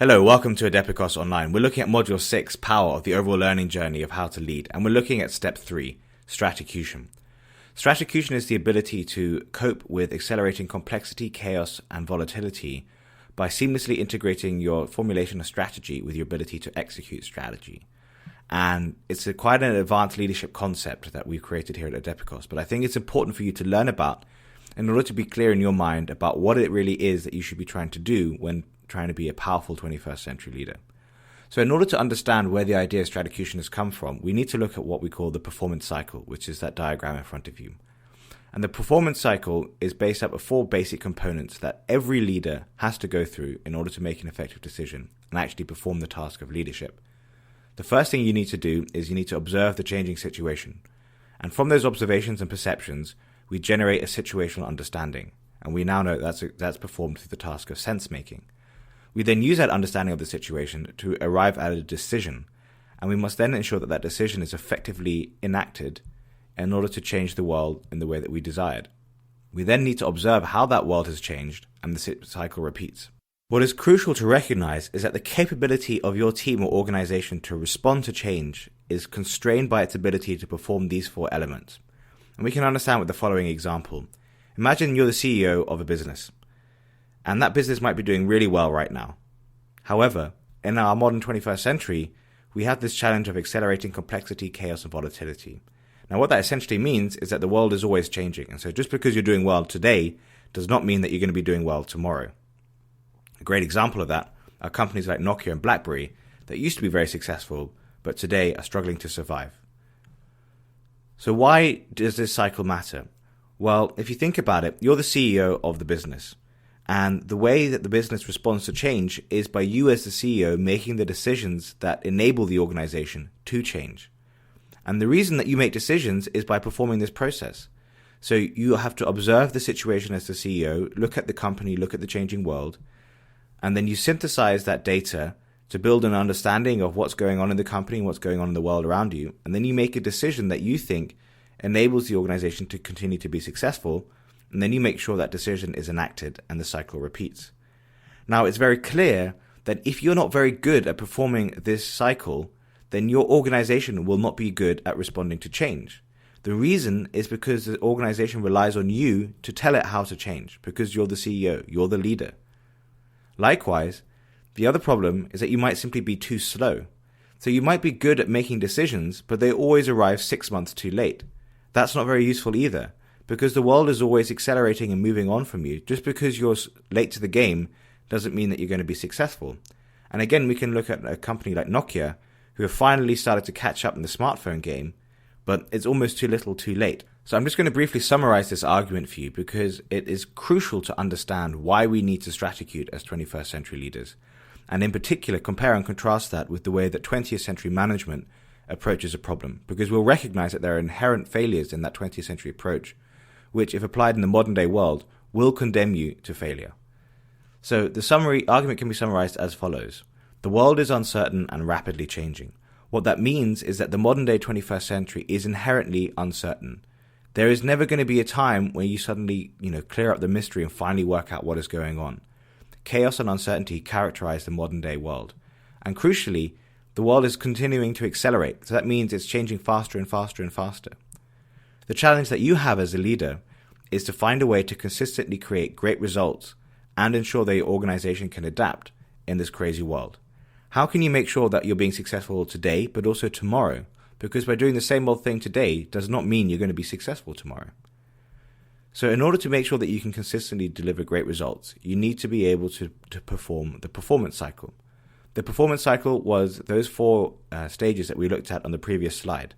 Hello, welcome to Leadapreneur Online. We're looking at Module 6, Power of the Overall Learning Journey of How to Lead, and we're looking at Step 3, Stratacution. Stratacution is the ability to cope with accelerating complexity, chaos, and volatility by seamlessly integrating your formulation of strategy with your ability to execute strategy. And it's quite an advanced leadership concept that we've created here at Leadapreneur, but I think it's important for you to learn about in order to be clear in your mind about what it really is that you should be trying to do when trying to be a powerful 21st century leader. So in order to understand where the idea of Stratacution has come from, we need to look at what we call the performance cycle, which is that diagram in front of you. And the performance cycle is based up of four basic components that every leader has to go through in order to make an effective decision and actually perform the task of leadership. The first thing you need to do is you need to observe the changing situation. And from those observations and perceptions, we generate a situational understanding. And we now know that's performed through the task of sense making. We then use that understanding of the situation to arrive at a decision, and we must then ensure that that decision is effectively enacted in order to change the world in the way that we desired. We then need to observe how that world has changed, and the cycle repeats. What is crucial to recognize is that the capability of your team or organization to respond to change is constrained by its ability to perform these four elements. And we can understand with the following example. Imagine you're the CEO of a business, and that business might be doing really well right now. However, in our modern 21st century, we have this challenge of accelerating complexity, chaos, and volatility. Now, what that essentially means is that the world is always changing. And so just because you're doing well today does not mean that you're going to be doing well tomorrow. A great example of that are companies like Nokia and BlackBerry that used to be very successful, but today are struggling to survive. So why does this cycle matter? Well, if you think about it, you're the CEO of the business. And the way that the business responds to change is by you as the CEO making the decisions that enable the organization to change. And the reason that you make decisions is by performing this process. So you have to observe the situation as the CEO, look at the company, look at the changing world, and then you synthesize that data to build an understanding of what's going on in the company and what's going on in the world around you. And then you make a decision that you think enables the organization to continue to be successful. And then you make sure that decision is enacted and the cycle repeats. Now, it's very clear that if you're not very good at performing this cycle, then your organization will not be good at responding to change. The reason is because the organization relies on you to tell it how to change, because you're the CEO, you're the leader. Likewise, the other problem is that you might simply be too slow. So you might be good at making decisions, but they always arrive 6 months too late. That's not very useful either, because the world is always accelerating and moving on from you. Just because you're late to the game doesn't mean that you're going to be successful. And again, we can look at a company like Nokia, who have finally started to catch up in the smartphone game, but it's almost too little too late. So I'm just going to briefly summarize this argument for you because it is crucial to understand why we need to straticute as 21st century leaders. And in particular, compare and contrast that with the way that 20th century management approaches a problem, because we'll recognize that there are inherent failures in that 20th century approach, which, if applied in the modern day world, will condemn you to failure. So the argument can be summarized as follows. The world is uncertain and rapidly changing. What that means is that the modern day 21st century is inherently uncertain. There is never going to be a time where you suddenly, clear up the mystery and finally work out what is going on. Chaos and uncertainty characterize the modern day world. And crucially, the world is continuing to accelerate. So that means it's changing faster and faster and faster. The challenge that you have as a leader is to find a way to consistently create great results and ensure that your organization can adapt in this crazy world. How can you make sure that you're being successful today, but also tomorrow? Because by doing the same old thing today does not mean you're going to be successful tomorrow. So in order to make sure that you can consistently deliver great results, you need to be able to perform the performance cycle. The performance cycle was those four stages that we looked at on the previous slide.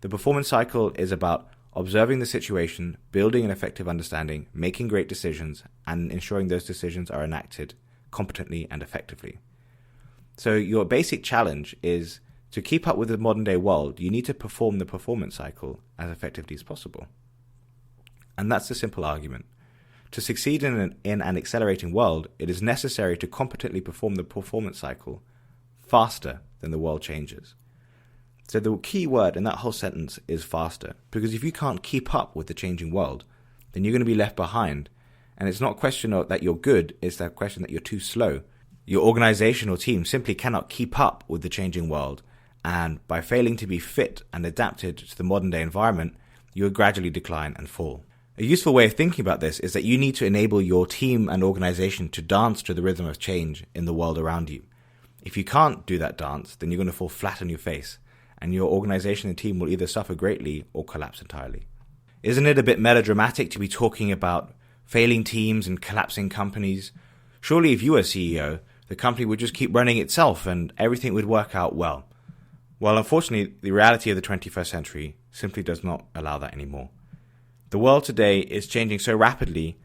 The performance cycle is about observing the situation, building an effective understanding, making great decisions, and ensuring those decisions are enacted competently and effectively. So your basic challenge is to keep up with the modern day world, you need to perform the performance cycle as effectively as possible. And that's the simple argument. To succeed in an accelerating world, it is necessary to competently perform the performance cycle faster than the world changes. So the key word in that whole sentence is faster, because if you can't keep up with the changing world, then you're going to be left behind. And it's not a question that you're good, it's a question that you're too slow. your organization or team simply cannot keep up with the changing world, and by failing to be fit and adapted to the modern day environment, you will gradually decline and fall. A useful way of thinking about this is that you need to enable your team and organization to dance to the rhythm of change in the world around you. If you can't do that dance, then you're going to fall flat on your face, and your organization and team will either suffer greatly or collapse entirely. Isn't it a bit melodramatic to be talking about failing teams and collapsing companies? Surely if you were CEO, the company would just keep running itself and everything would work out well. Well, unfortunately, the reality of the 21st century simply does not allow that anymore. The world today is changing so rapidly,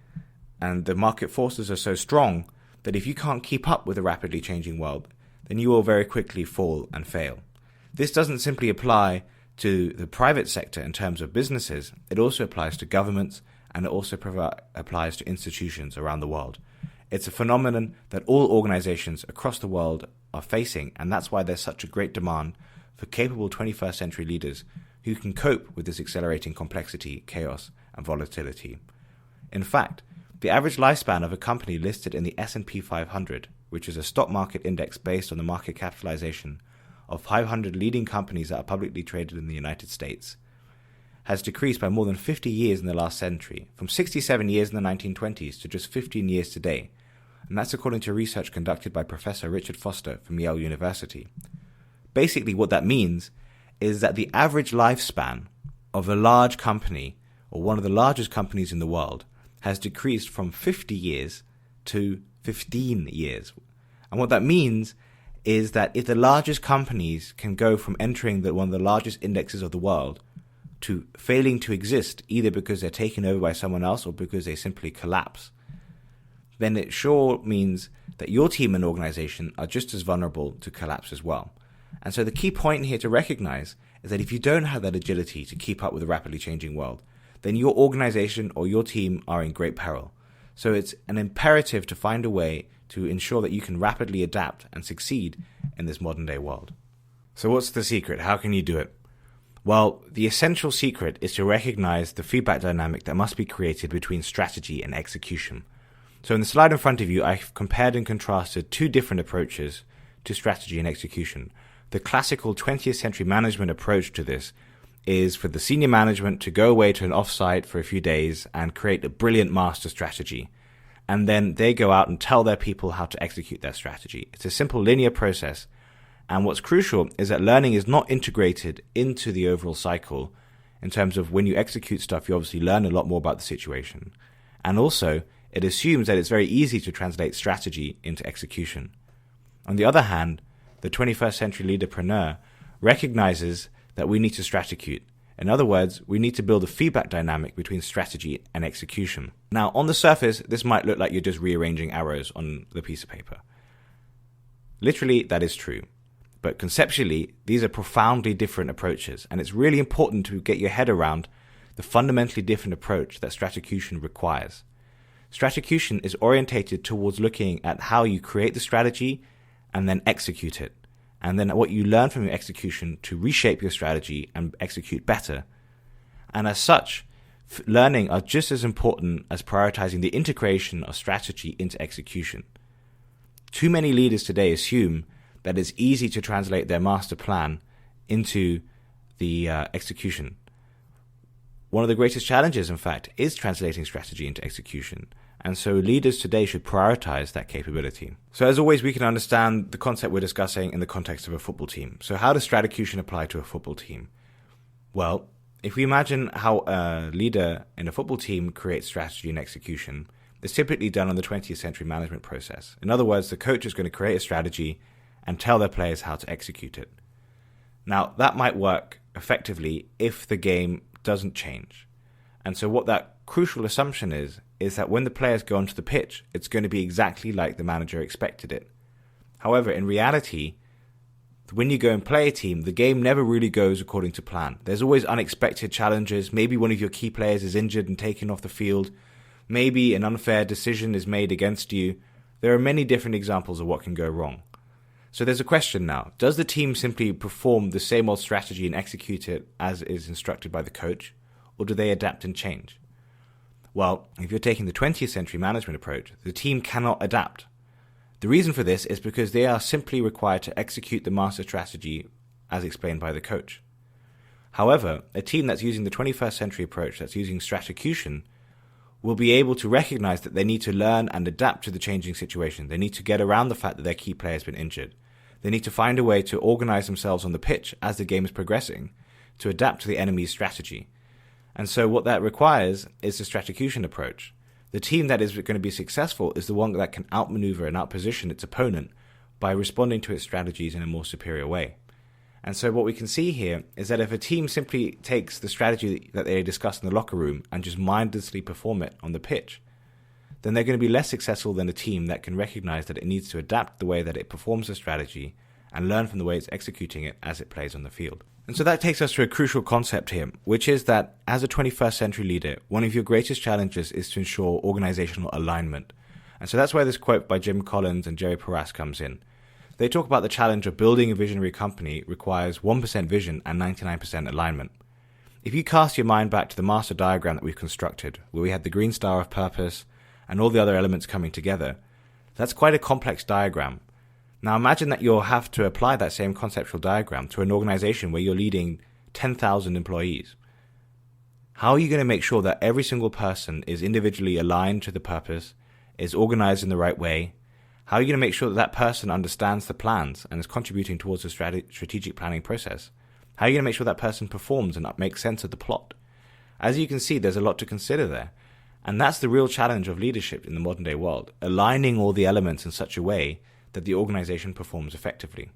and the market forces are so strong that if you can't keep up with a rapidly changing world, then you will very quickly fall and fail. This doesn't simply apply to the private sector in terms of businesses, it also applies to governments, and it also applies to institutions around the world. It's a phenomenon that all organizations across the world are facing, and that's why there's such a great demand for capable 21st century leaders who can cope with this accelerating complexity, chaos, and volatility. In fact, the average lifespan of a company listed in the S&P 500, which is a stock market index based on the market capitalization of 500 leading companies that are publicly traded in the United States, has decreased by more than 50 years in the last century, from 67 years in the 1920s to just 15 years today, and that's according to research conducted by Professor Richard Foster from Yale University. Basically, what that means is that the average lifespan of a large company, or one of the largest companies in the world, has decreased from 50 years to 15 years. And what that means is that if the largest companies can go from entering one of the largest indexes of the world to failing to exist, either because they're taken over by someone else or because they simply collapse, then it sure means that your team and organization are just as vulnerable to collapse as well. And so the key point here to recognize is that if you don't have that agility to keep up with a rapidly changing world, then your organization or your team are in great peril. So it's an imperative to find a way to ensure that you can rapidly adapt and succeed in this modern day world. So what's the secret? How can you do it? Well, the essential secret is to recognize the feedback dynamic that must be created between strategy and execution. So in the slide in front of you, I've compared and contrasted two different approaches to strategy and execution. The classical 20th century management approach to this is for the senior management to go away to an offsite for a few days and create a brilliant master strategy. And then they go out and tell their people how to execute their strategy. It's a simple linear process. And what's crucial is that learning is not integrated into the overall cycle in terms of when you execute stuff, you obviously learn a lot more about the situation. And also, it assumes that it's very easy to translate strategy into execution. On the other hand, the 21st century leaderpreneur recognizes that we need to straticute. In other words, we need to build a feedback dynamic between strategy and execution. Now, on the surface, this might look like you're just rearranging arrows on the piece of paper. Literally, that is true. But conceptually, these are profoundly different approaches, and it's really important to get your head around the fundamentally different approach that Stratacution requires. Stratacution is orientated towards looking at how you create the strategy and then execute it, and then what you learn from your execution to reshape your strategy and execute better. And as such, learning are just as important as prioritizing the integration of strategy into execution. Too many leaders today assume that it's easy to translate their master plan into the execution. One of the greatest challenges, in fact, is translating strategy into execution. And so leaders today should prioritize that capability. So as always, we can understand the concept we're discussing in the context of a football team. So how does Stratacution apply to a football team? Well, if we imagine how a leader in a football team creates strategy and execution, it's typically done on the 20th century management process. In other words, the coach is going to create a strategy and tell their players how to execute it. Now, that might work effectively if the game doesn't change. And so what that crucial assumption is that when the players go onto the pitch, it's going to be exactly like the manager expected it. However, in reality, when you go and play a team, the game never really goes according to plan. There's always unexpected challenges. Maybe one of your key players is injured and taken off the field. Maybe an unfair decision is made against you. There are many different examples of what can go wrong. So there's a question now. Does the team simply perform the same old strategy and execute it as is instructed by the coach? Or do they adapt and change? Well, if you're taking the 20th century management approach, the team cannot adapt. The reason for this is because they are simply required to execute the master strategy as explained by the coach. However, a team that's using the 21st century approach, that's using Stratacution, will be able to recognize that they need to learn and adapt to the changing situation. They need to get around the fact that their key player has been injured. They need to find a way to organize themselves on the pitch as the game is progressing to adapt to the enemy's strategy. And so what that requires is the Stratacution approach. The team that is going to be successful is the one that can outmaneuver and outposition its opponent by responding to its strategies in a more superior way. And so what we can see here is that if a team simply takes the strategy that they discussed in the locker room and just mindlessly perform it on the pitch, then they're going to be less successful than a team that can recognize that it needs to adapt the way that it performs the strategy and learn from the way it's executing it as it plays on the field. And so that takes us to a crucial concept here, which is that as a 21st century leader, one of your greatest challenges is to ensure organizational alignment. And so that's where this quote by Jim Collins and Jerry Porras comes in. They talk about the challenge of building a visionary company requires 1% vision and 99% alignment. If you cast your mind back to the master diagram that we've constructed, where we had the green star of purpose and all the other elements coming together, that's quite a complex diagram. Now imagine that you'll have to apply that same conceptual diagram to an organization where you're leading 10,000 employees. How are you going to make sure that every single person is individually aligned to the purpose, is organized in the right way? How are you going to make sure that that person understands the plans and is contributing towards the strategic planning process? How are you going to make sure that person performs and makes sense of the plot? As you can see, there's a lot to consider there. And that's the real challenge of leadership in the modern day world, aligning all the elements in such a way that the organization performs effectively.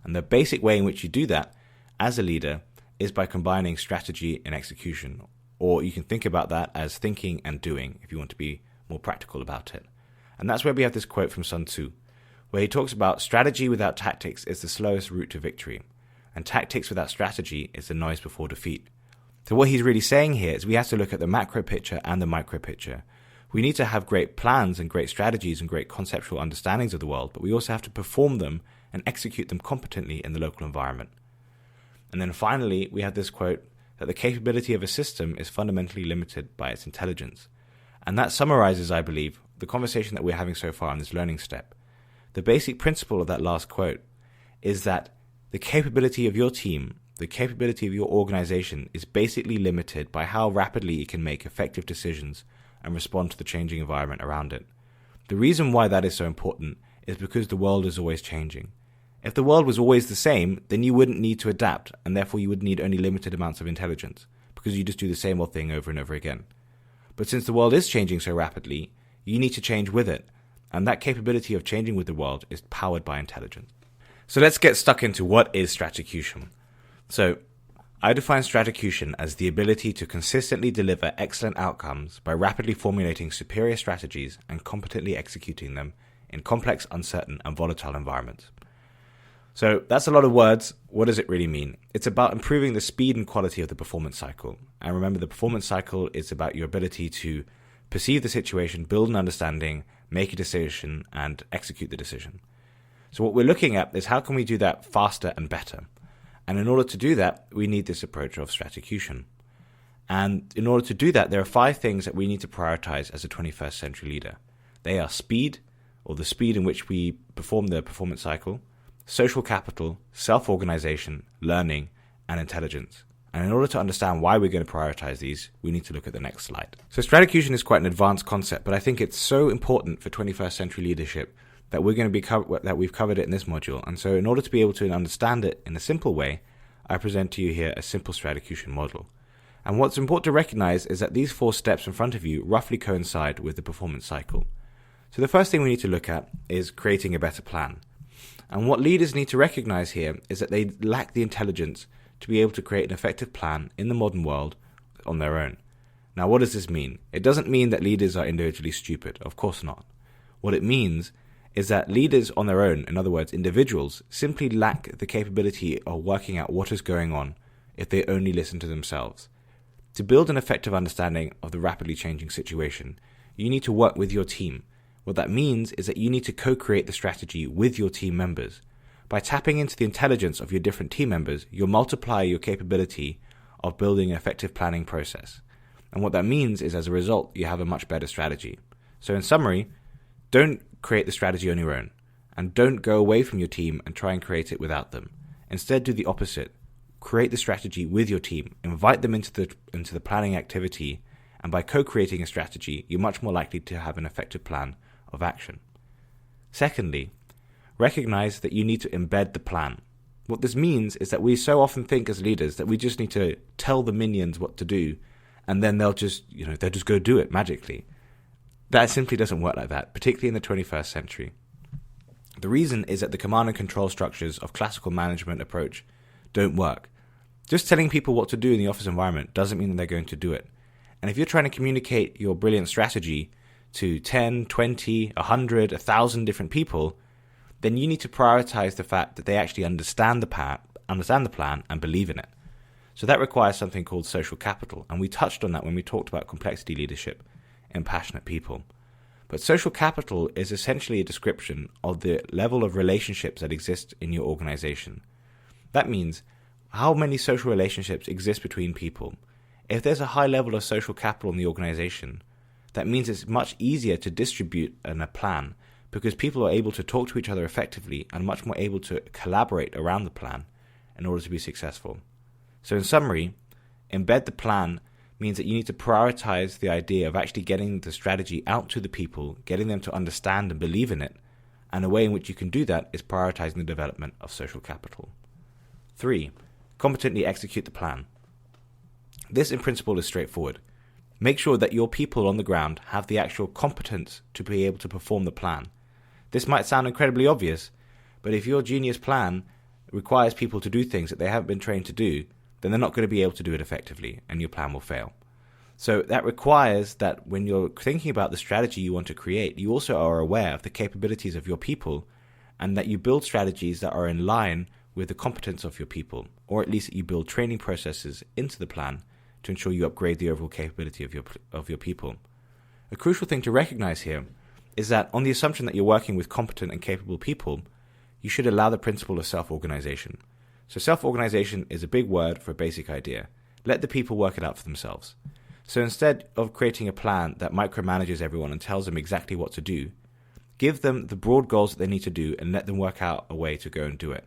And the basic way in which you do that as a leader is by combining strategy and execution. Or you can think about that as thinking and doing if you want to be more practical about it. And that's where we have this quote from Sun Tzu, where he talks about strategy without tactics is the slowest route to victory, and tactics without strategy is the noise before defeat. So what he's really saying here is we have to look at the macro picture and the micro picture. We need to have great plans and great strategies and great conceptual understandings of the world, but we also have to perform them and execute them competently in the local environment. And then finally, we have this quote that the capability of a system is fundamentally limited by its intelligence. And that summarizes, I believe, the conversation that we're having so far in this learning step. The basic principle of that last quote is that the capability of your team, the capability of your organization is basically limited by how rapidly it can make effective decisions and respond to the changing environment around it. The reason why that is so important is because the world is always changing. If the world was always the same, then you wouldn't need to adapt, and therefore you would need only limited amounts of intelligence, because you just do the same old thing over and over again. But since the world is changing so rapidly, you need to change with it, and that capability of changing with the world is powered by intelligence. So let's get stuck into what is Stratacution. So, I define Stratacution as the ability to consistently deliver excellent outcomes by rapidly formulating superior strategies and competently executing them in complex, uncertain, and volatile environments. So that's a lot of words. What does it really mean? It's about improving the speed and quality of the performance cycle. And remember, the performance cycle is about your ability to perceive the situation, build an understanding, make a decision, and execute the decision. So what we're looking at is how can we do that faster and better? And in order to do that, we need this approach of Stratacution. And in order to do that, there are 5 things that we need to prioritize as a 21st century leader. They are speed, or the speed in which we perform the performance cycle, social capital, self-organization, learning, and intelligence. And in order to understand why we're going to prioritize these, we need to look at the next slide. So Stratacution is quite an advanced concept, but I think it's so important for 21st century leadership that we're going to that we've covered it in this module. And so in order to be able to understand it in a simple way, I present to you here a simple Stratacution model. And what's important to recognize is that these 4 steps in front of you roughly coincide with the performance cycle. So the first thing we need to look at is creating a better plan. And what leaders need to recognize here is that they lack the intelligence to be able to create an effective plan in the modern world on their own. Now, what does this mean? It doesn't mean that leaders are individually stupid. Of course not. What it means is that leaders on their own, in other words, individuals, simply lack the capability of working out what is going on if they only listen to themselves. To build an effective understanding of the rapidly changing situation, you need to work with your team. What that means is that you need to co-create the strategy with your team members. By tapping into the intelligence of your different team members, you'll multiply your capability of building an effective planning process. And what that means is, as a result, you have a much better strategy. So in summary, Don't create the strategy on your own, and don't go away from your team and try and create it without them. Instead, do the opposite. Create the strategy with your team, invite them into the planning activity, and by co-creating a strategy, you're much more likely to have an effective plan of action. Secondly, recognize that you need to embed the plan. What this means is that we so often think as leaders that we just need to tell the minions what to do, and then they'll just go do it magically. That simply doesn't work like that, particularly in the 21st century. The reason is that the command and control structures of classical management approach don't work. Just telling people what to do in the office environment doesn't mean that they're going to do it. And if you're trying to communicate your brilliant strategy to 10, 20, 100, 1,000 different people, then you need to prioritize the fact that they actually understand the plan and believe in it. So that requires something called social capital, and we touched on that when we talked about complexity leadership in passionate people. But social capital is essentially a description of the level of relationships that exist in your organization. That means how many social relationships exist between people. If there's a high level of social capital in the organization, that means it's much easier to distribute a plan because people are able to talk to each other effectively and much more able to collaborate around the plan in order to be successful. So in summary, embed the plan means that you need to prioritize the idea of actually getting the strategy out to the people, getting them to understand and believe in it, and a way in which you can do that is prioritizing the development of social capital. 3. Competently execute the plan. This in principle is straightforward. Make sure that your people on the ground have the actual competence to be able to perform the plan. This might sound incredibly obvious, but if your genius plan requires people to do things that they haven't been trained to do, then they're not going to be able to do it effectively, and your plan will fail. So that requires that when you're thinking about the strategy you want to create, you also are aware of the capabilities of your people, and that you build strategies that are in line with the competence of your people, or at least that you build training processes into the plan to ensure you upgrade the overall capability of your people. A crucial thing to recognize here is that on the assumption that you're working with competent and capable people, you should allow the principle of self-organization. So self-organization is a big word for a basic idea. Let the people work it out for themselves. So instead of creating a plan that micromanages everyone and tells them exactly what to do, give them the broad goals that they need to do and let them work out a way to go and do it.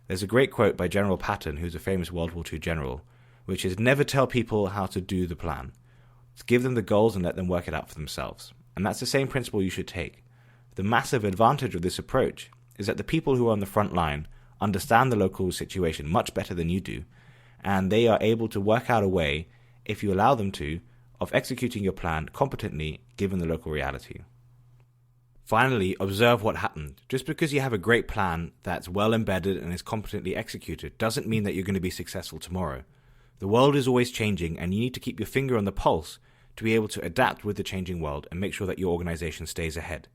There's a great quote by General Patton, who's a famous World War II general, which is never tell people how to do the plan. Just give them the goals and let them work it out for themselves. And that's the same principle you should take. The massive advantage of this approach is that the people who are on the front line understand the local situation much better than you do, and they are able to work out a way, if you allow them to, of executing your plan competently given the local reality. Finally, observe what happened. Just because you have a great plan that's well embedded and is competently executed doesn't mean that you're going to be successful tomorrow. The world is always changing, and you need to keep your finger on the pulse to be able to adapt with the changing world and make sure that your organization stays ahead.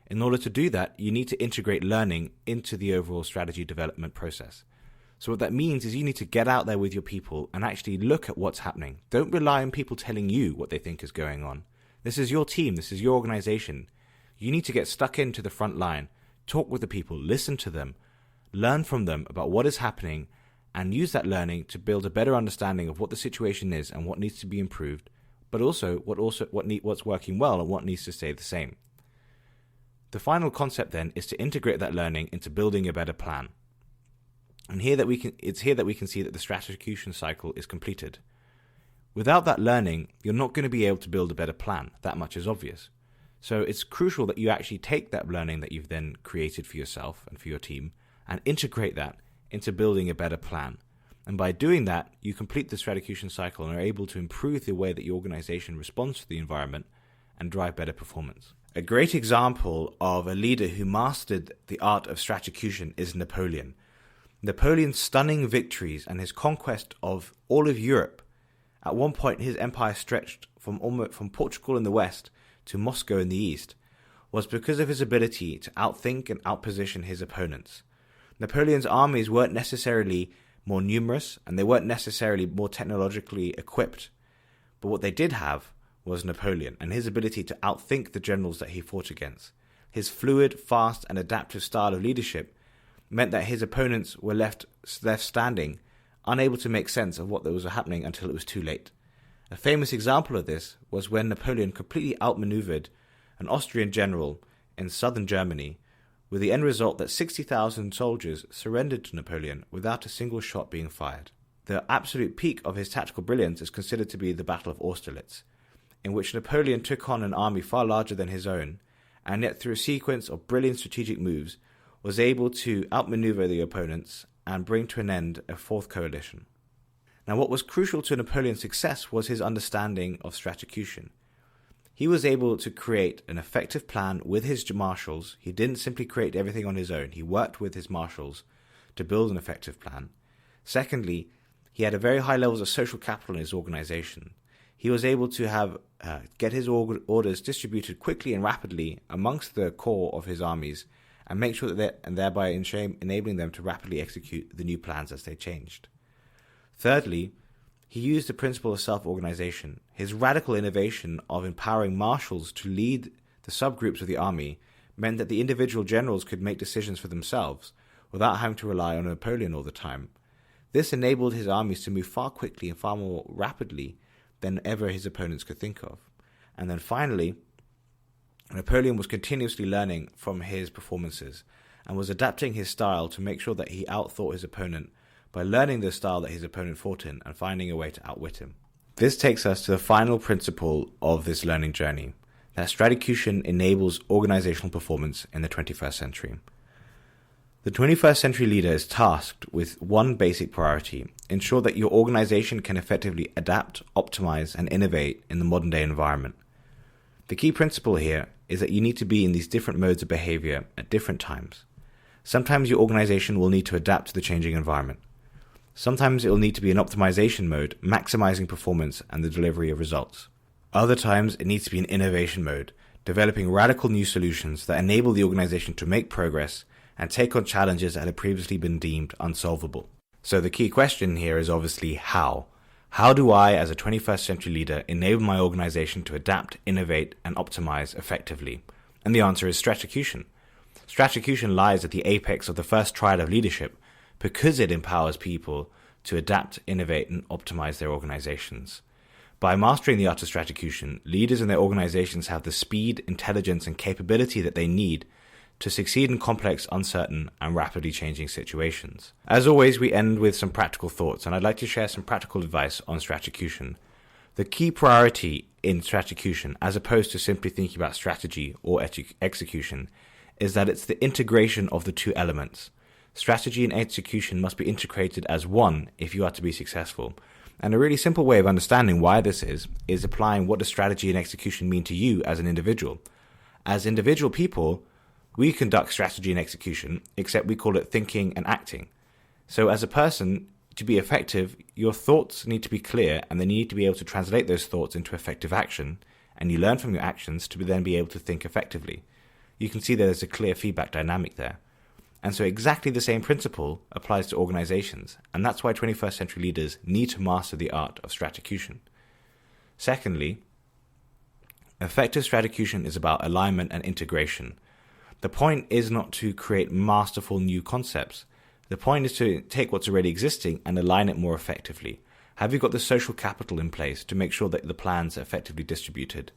In order to do that, you need to integrate learning into the overall strategy development process. So what that means is you need to get out there with your people and actually look at what's happening. Don't rely on people telling you what they think is going on. This is your team. This is your organization. You need to get stuck into the front line, talk with the people, listen to them, learn from them about what is happening, and use that learning to build a better understanding of what the situation is and what needs to be improved, but also what's working well and what needs to stay the same. The final concept then is to integrate that learning into building a better plan. And it's here that we can see that the Stratacution cycle is completed. Without that learning, you're not going to be able to build a better plan. That much is obvious. So it's crucial that you actually take that learning that you've then created for yourself and for your team and integrate that into building a better plan. And by doing that, you complete the Stratacution cycle and are able to improve the way that your organization responds to the environment and drive better performance. A great example of a leader who mastered the art of Stratacution is Napoleon. Napoleon's stunning victories and his conquest of all of Europe. At one point, his empire stretched from Portugal in the west to Moscow in the east, was because of his ability to outthink and outposition his opponents. Napoleon's armies weren't necessarily more numerous, and they weren't necessarily more technologically equipped, but what they did have was Napoleon and his ability to outthink the generals that he fought against. His fluid, fast, and adaptive style of leadership meant that his opponents were left standing, unable to make sense of what was happening until it was too late. A famous example of this was when Napoleon completely outmaneuvered an Austrian general in southern Germany, with the end result that 60,000 soldiers surrendered to Napoleon without a single shot being fired. The absolute peak of his tactical brilliance is considered to be the Battle of Austerlitz, in which Napoleon took on an army far larger than his own, and yet through a sequence of brilliant strategic moves, was able to outmaneuver the opponents and bring to an end a fourth coalition. Now, what was crucial to Napoleon's success was his understanding of Stratacution. He was able to create an effective plan with his marshals. He didn't simply create everything on his own. He worked with his marshals to build an effective plan. Secondly, he had a very high levels of social capital in his organization. He was able to get his orders distributed quickly and rapidly amongst the core of his armies, and make sure that and thereby enabling them to rapidly execute the new plans as they changed. Thirdly, he used the principle of self-organization. His radical innovation of empowering marshals to lead the subgroups of the army meant that the individual generals could make decisions for themselves without having to rely on Napoleon all the time. This enabled his armies to move far quickly and far more rapidly than ever his opponents could think of. And then finally, Napoleon was continuously learning from his performances and was adapting his style to make sure that he outthought his opponent by learning the style that his opponent fought in and finding a way to outwit him. This takes us to the final principle of this learning journey, that Stratacution enables organizational performance in the 21st century. The 21st century leader is tasked with one basic priority: ensure that your organization can effectively adapt, optimize, and innovate in the modern day environment. The key principle here is that you need to be in these different modes of behavior at different times. Sometimes your organization will need to adapt to the changing environment. Sometimes it will need to be in optimization mode, maximizing performance and the delivery of results. Other times it needs to be in innovation mode, developing radical new solutions that enable the organization to make progress and take on challenges that had previously been deemed unsolvable. So the key question here is obviously how. How do I, as a 21st century leader, enable my organization to adapt, innovate, and optimize effectively? And the answer is Stratacution. Stratacution lies at the apex of the first triad of leadership because it empowers people to adapt, innovate, and optimize their organizations. By mastering the art of Stratacution, leaders and their organizations have the speed, intelligence, and capability that they need to succeed in complex, uncertain, and rapidly changing situations. As always, we end with some practical thoughts, and I'd like to share some practical advice on Stratacution. The key priority in Stratacution, as opposed to simply thinking about strategy or execution, is that it's the integration of the two elements. Strategy and execution must be integrated as one if you are to be successful. And a really simple way of understanding why this is applying what does strategy and execution mean to you as an individual. As individual people, we conduct strategy and execution, except we call it thinking and acting. So as a person, to be effective, your thoughts need to be clear and then you need to be able to translate those thoughts into effective action, and you learn from your actions to then be able to think effectively. You can see there's a clear feedback dynamic there. And so exactly the same principle applies to organizations, and that's why 21st century leaders need to master the art of Stratacution. Secondly, effective Stratacution is about alignment and integration. The point is not to create masterful new concepts. The point is to take what's already existing and align it more effectively. Have you got the social capital in place to make sure that the plans are effectively distributed?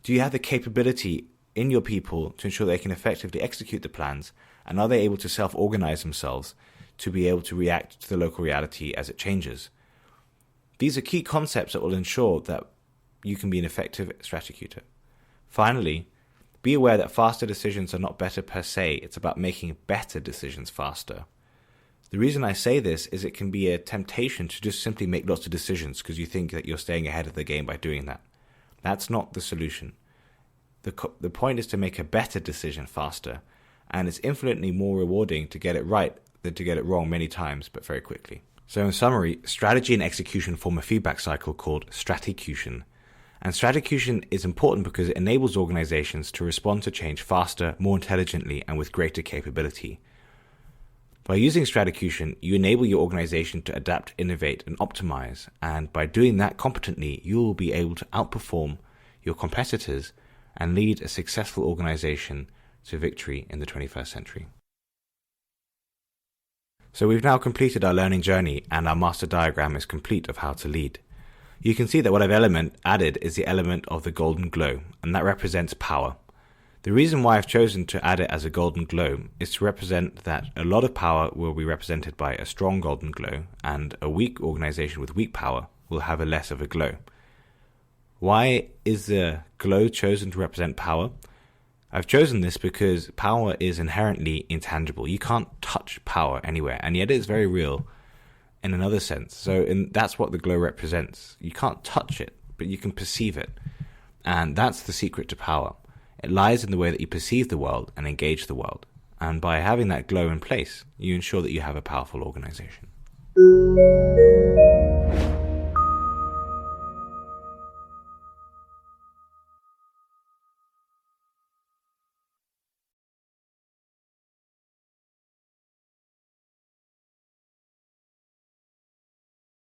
Do you have the capability in your people to ensure they can effectively execute the plans? And are they able to self-organize themselves to be able to react to the local reality as it changes? These are key concepts that will ensure that you can be an effective Stratacutor. Finally, be aware that faster decisions are not better per se. It's about making better decisions faster. The reason I say this is it can be a temptation to just simply make lots of decisions because you think that you're staying ahead of the game by doing that. That's not the solution. The point is to make a better decision faster, and it's infinitely more rewarding to get it right than to get it wrong many times, but very quickly. So in summary, strategy and execution form a feedback cycle called Stratacution. And Stratacution is important because it enables organizations to respond to change faster, more intelligently, and with greater capability. By using Stratacution, you enable your organization to adapt, innovate, and optimize. And by doing that competently, you will be able to outperform your competitors and lead a successful organization to victory in the 21st century. So we've now completed our learning journey, and our master diagram is complete of how to lead. You can see that what I've added is the element of the golden glow, and that represents power. The reason why I've chosen to add it as a golden glow is to represent that a lot of power will be represented by a strong golden glow, and a weak organization with weak power will have a less of a glow. Why is the glow chosen to represent power? I've chosen this because power is inherently intangible. You can't touch power anywhere, and yet it's very real in another sense. So that's what the glow represents. You can't touch it, but you can perceive it. And that's the secret to power. It lies in the way that you perceive the world and engage the world. And by having that glow in place, you ensure that you have a powerful organization.